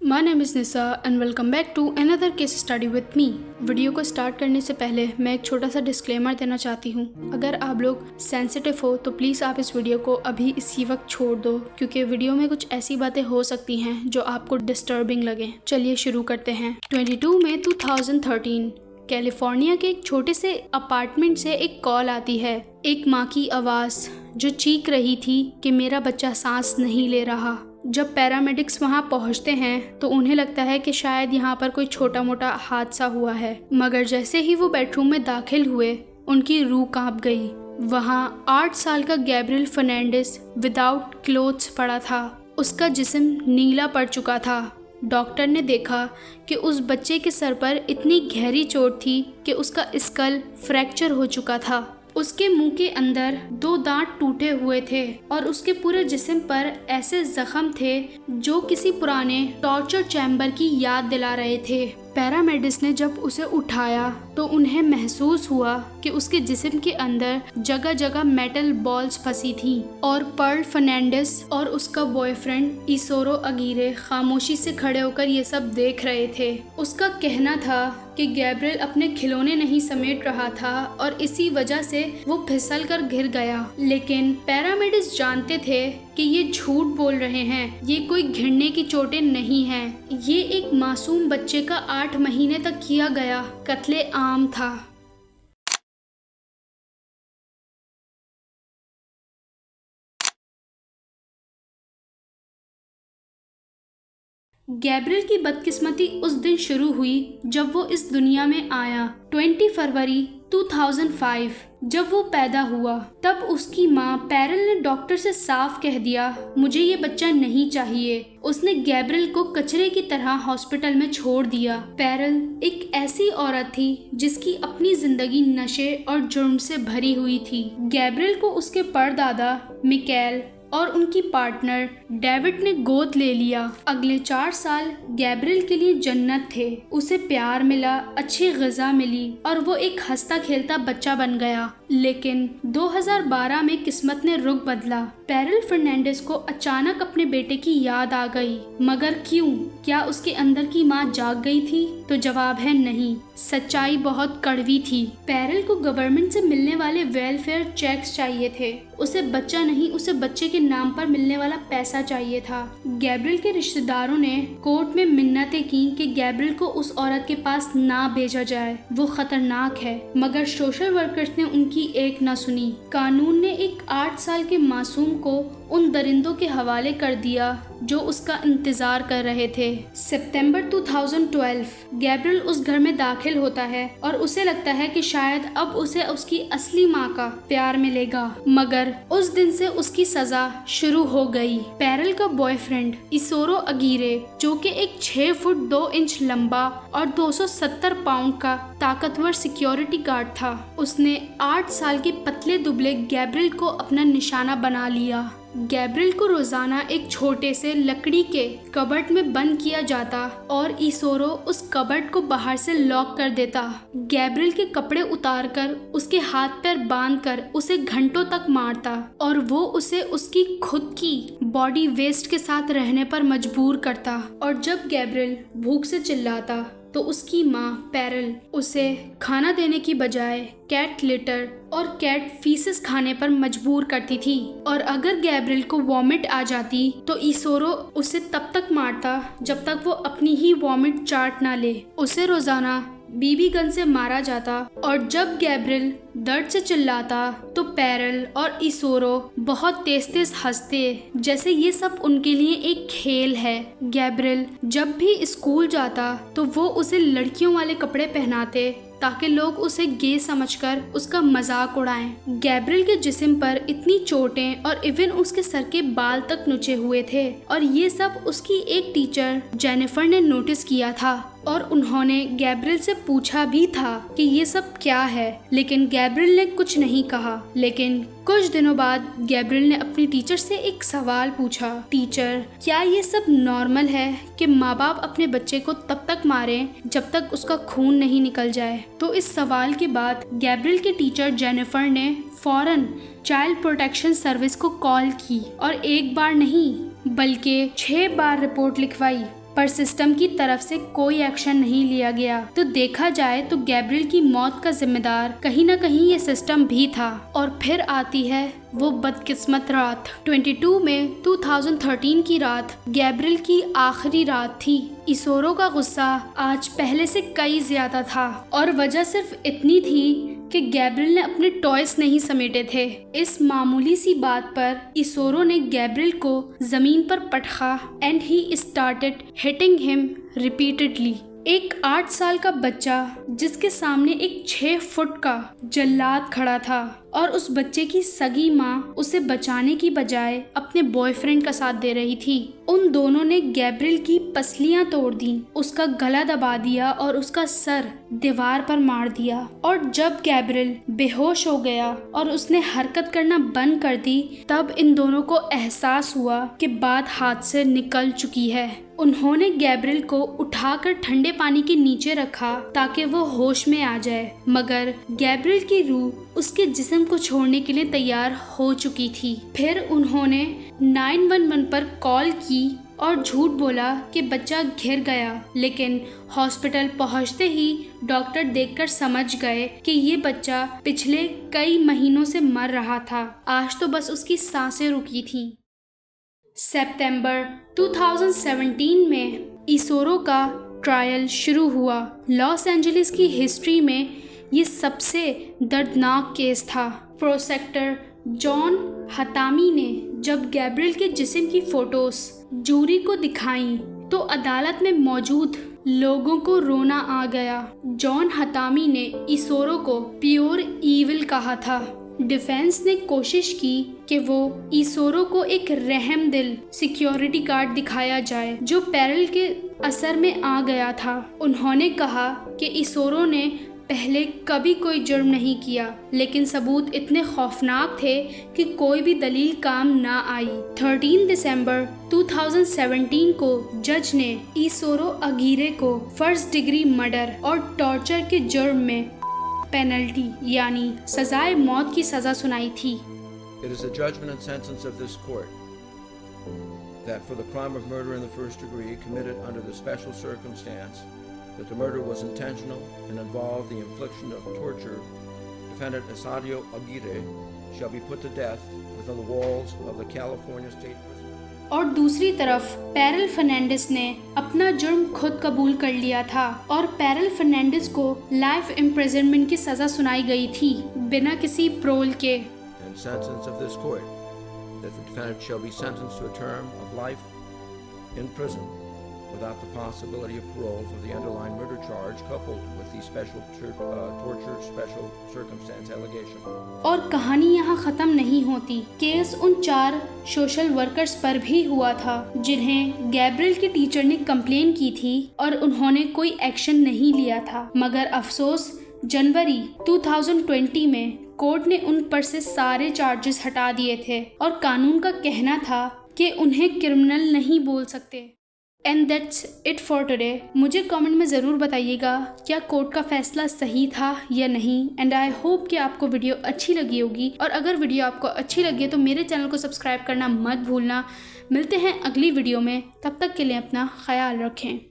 My name is Nisa and welcome back to another case study with me. Video को start करने से पहले मैं एक छोटा सा डिस्क्लेमर देना चाहती हूँ। अगर आप लोग सेंसिटिव हो तो प्लीज़ आप इस वीडियो को अभी इसी वक्त छोड़ दो, क्योंकि वीडियो में कुछ ऐसी बातें हो सकती हैं जो आपको डिस्टर्बिंग लगे। चलिए शुरू करते हैं। 22 मई 2013 कैलिफोर्निया के एक छोटे से अपार्टमेंट से एक कॉल आती है। एक माँ की आवाज़ जो चीख रही थी कि मेरा बच्चा सांस नहीं ले रहा। जब पैरामेडिक्स वहां पहुंचते हैं तो उन्हें लगता है कि शायद यहाँ पर कोई छोटा मोटा हादसा हुआ है, मगर जैसे ही वो बेडरूम में दाखिल हुए उनकी रूह कांप गई। वहां 8 साल का गैब्रियल फर्नांडिस विदाउट क्लोथ्स पड़ा था। उसका जिस्म नीला पड़ चुका था। डॉक्टर ने देखा कि उस बच्चे के सर पर इतनी गहरी चोट थी कि उसका स्कल फ्रैक्चर हो चुका था। उसके मुंह के अंदर 2 दांत टूटे हुए थे और उसके पूरे जिस्म पर ऐसे जख्म थे जो किसी पुराने टॉर्चर चैम्बर की याद दिला रहे थे। पैरामेडिक्स ने जब उसे उठाया तो उन्हें महसूस हुआ कि उसके जिस्म के अंदर जगह जगह मेटल बॉल्स फंसी थी और पर्ल फर्नांडिस और उसका बॉयफ्रेंड इसोरो अगीरे खामोशी से खड़े होकर ये सब देख रहे थे। उसका कहना था कि गैब्रियल अपने खिलौने नहीं समेट रहा था और इसी वजह से वो फिसल कर गिर गया। लेकिन पैरामेडिक्स जानते थे कि ये झूठ बोल रहे हैं। ये कोई घिरने की चोटें नहीं हैं। ये एक मासूम बच्चे का 8 महीने तक किया गया कत्ले आम था। गैब्रियल की बदकिस्मती उस दिन शुरू हुई जब वो इस दुनिया में आया। 20 फरवरी 2005 जब वो पैदा हुआ तब उसकी माँ पैरल ने डॉक्टर से साफ कह दिया, मुझे ये बच्चा नहीं चाहिए। उसने गैब्रियल को कचरे की तरह हॉस्पिटल में छोड़ दिया। पैरल एक ऐसी औरत थी जिसकी अपनी जिंदगी नशे और जुर्म से भरी हुई थी। गैब्रियल को उसके परदादा मिकेल और उनकी पार्टनर डेविड ने गोद ले लिया। अगले 4 साल गैब्रियल के लिए जन्नत थे। उसे प्यार मिला, अच्छी ग़िज़ा मिली और वो एक हंसता खेलता बच्चा बन गया। लेकिन 2012 में किस्मत ने रुख बदला। पैरल फर्नांडिस को अचानक अपने बेटे की याद आ गई, मगर क्यों? क्या उसके अंदर की माँ जाग गई थी? तो जवाब है नहीं। सच्चाई बहुत कड़वी थी। पैरल को गवर्नमेंट से मिलने वाले वेलफेयर चेक्स चाहिए थे। उसे बच्चा नहीं, उसे बच्चे के नाम पर मिलने वाला पैसा चाहिए था। गैब्रियल के रिश्तेदारों ने कोर्ट में मिन्नतें की कि गैब्रियल को उस औरत के पास ना भेजा जाए, वो खतरनाक है, मगर सोशल वर्कर्स ने उनकी एक न सुनी। कानून ने एक 8 साल के मासूम को उन दरिंदों के हवाले कर दिया जो उसका इंतजार कर रहे थे। सितंबर 2012 गैब्रियल उस घर में दाखिल होता है और उसे लगता है कि शायद अब उसे उसकी असली माँ का प्यार मिलेगा, मगर उस दिन से उसकी सजा शुरू हो गई। पैरल का बॉयफ्रेंड इसोरो अगीरे, जो कि एक 6 फुट 2 इंच लंबा और 270 पाउंड का ताकतवर सिक्योरिटी गार्ड था, उसने 8 साल के पतले दुबले गैब्रियल को अपना निशाना बना लिया। गैब्रियल को रोजाना एक छोटे से लकड़ी के कबर्ड में बंद किया जाता और इसोरो उस कबर्ड को बाहर से लॉक कर देता। गैब्रियल के कपड़े उतारकर उसके हाथ पैर बांधकर उसे घंटों तक मारता और वो उसे उसकी खुद की बॉडी वेस्ट के साथ रहने पर मजबूर करता। और जब गैब्रियल भूख से चिल्लाता तो उसकी माँ पैरल उसे खाना देने की बजाय कैट लिटर और कैट फीसेस खाने पर मजबूर करती थी। और अगर गैब्रियल को वॉमिट आ जाती तो इसोरो उसे तब तक मारता जब तक वो अपनी ही वॉमिट चाट ना ले। उसे रोजाना बीबी गन से मारा जाता और जब गैब्रियल दर्द से चिल्लाता तो पैरल और इसोरो बहुत तेज तेज हंसते, जैसे ये सब उनके लिए एक खेल है। गैब्रियल जब भी स्कूल जाता तो वो उसे लड़कियों वाले कपड़े पहनाते ताकि लोग उसे गे समझकर उसका मजाक उड़ाएं। गैब्रियल के जिस्म पर इतनी चोटें और इवन उसके सर के बाल तक नुचे हुए थे और ये सब उसकी एक टीचर जेनिफर ने नोटिस किया था और उन्होंने गैब्रियल से पूछा भी था कि ये सब क्या है, लेकिन गैब्रियल ने कुछ नहीं कहा। लेकिन कुछ दिनों बाद गैब्रियल ने अपनी टीचर से एक सवाल पूछा, टीचर, क्या ये सब नॉर्मल है कि माँ बाप अपने बच्चे को तब तक मारें जब तक उसका खून नहीं निकल जाए? तो इस सवाल के बाद गैब्रियल के टीचर जेनिफर ने फौरन चाइल्ड प्रोटेक्शन सर्विस को कॉल की और एक बार नहीं बल्कि 6 बार रिपोर्ट लिखवाई। पर सिस्टम की तरफ से कोई एक्शन नहीं लिया गया। तो देखा जाए तो गैब्रियल की मौत का जिम्मेदार कहीं ना कहीं ये सिस्टम भी था। और फिर आती है वो बदकिस्मत रात। 22 में 2013 की रात गैब्रियल की आखिरी रात थी। इसोरो का गुस्सा आज पहले से कई ज्यादा था और वजह सिर्फ इतनी थी कि गैब्रियल ने अपने टॉयज नहीं समेटे थे। इस मामूली सी बात पर इसोरो ने गैब्रियल को जमीन पर पटका and he started hitting him repeatedly. एक 8 साल का बच्चा जिसके सामने एक 6 फुट का जल्लाद खड़ा था और उस बच्चे की सगी माँ उसे बचाने की बजाय अपने बॉयफ्रेंड का साथ दे रही थी। उन दोनों ने गैब्रियल की पसलियां तोड़ दी, उसका गला दबा दिया और उसका सर दीवार पर मार दिया। और जब गैब्रियल बेहोश हो गया और उसने हरकत करना बंद कर दी, तब इन दोनों को एहसास हुआ कि बात हाथ से निकल चुकी है। उन्होंने गैब्रियल को उठाकर ठंडे पानी के नीचे रखा ताकि वो होश में आ जाए, मगर गैब्रियल की रूह उसके जिस्म को छोड़ने के लिए तैयार हो चुकी थी। फिर उन्होंने 911 पर कॉल की और झूठ बोला कि बच्चा घिर गया, लेकिन हॉस्पिटल पहुंचते ही डॉक्टर देखकर समझ गए कि ये बच्चा पिछले कई महीनों से मर रहा था, आज तो बस उसकी सांसें रुकी थी। सितंबर 2017 में इसोरो का ट्रायल शुरू हुआ। लॉस एंजलिस की हिस्ट्री में ये सबसे दर्दनाक केस था। प्रोसेक्टर जॉन हतामी ने जब गैब्रियल के जिस्म की फोटोज जूरी को दिखाई तो अदालत में मौजूद लोगों को रोना आ गया। जॉन हतामी ने इसोरो को प्योर ईविल कहा था। डिफेंस ने कोशिश की कि वो इसोरो को एक रहमदिल सिक्योरिटी गार्ड दिखाया जाए जो पैरल के असर में आ गया था। उन्होंने कहा कि इसोरो ने पहले कभी कोई जुर्म नहीं किया, लेकिन सबूत इतने खौफनाक थे कि कोई भी दलील काम ना आई। 13 दिसंबर 2017 को जज ने इसोरो अगीरे को फर्स्ट डिग्री मर्डर और टॉर्चर के जुर्म में पेनल्टी यानी सजाए मौत की सजा सुनाई थी। It is the judgment and sentence of this court that for the crime of murder in the first degree committed under the special circumstance that the murder was intentional and involved the infliction of torture, defendant Esadio Aguirre shall be put to death within the walls of the California State Prison. और दूसरी तरफ parallel Fernandes ने अपना जुर्म खुद कबूल कर लिया था और पैरल फर्नांडिस को लाइफ इम्प्रिजनमेंट की सजा सुनाई गई थी बिना किसी प्रोल के। And sentence of this court that the defendant shall be sentenced to a term of life in prison without the possibility of parole for the underlying murder charge coupled with the special torture special circumstance allegation. और कहानी यहाँ खत्म नहीं होती। Case उन 4 social workers पर भी हुआ था जिन्हें गैब्रियल के टीचर ने कंप्लेन की थी और उन्होंने कोई एक्शन नहीं लिया था, मगर अफसोस जनवरी 2020 में कोर्ट ने उन पर से सारे चार्जेस हटा दिए थे और कानून का कहना था कि उन्हें क्रिमिनल नहीं बोल सकते। And that's it for today. मुझे कमेंट में ज़रूर बताइएगा क्या कोर्ट का फैसला सही था या नहीं। एंड आई होप कि आपको वीडियो अच्छी लगी होगी, और अगर वीडियो आपको अच्छी लगी तो मेरे चैनल को सब्सक्राइब करना मत भूलना। मिलते हैं अगली वीडियो में, तब तक के लिए अपना ख्याल रखें।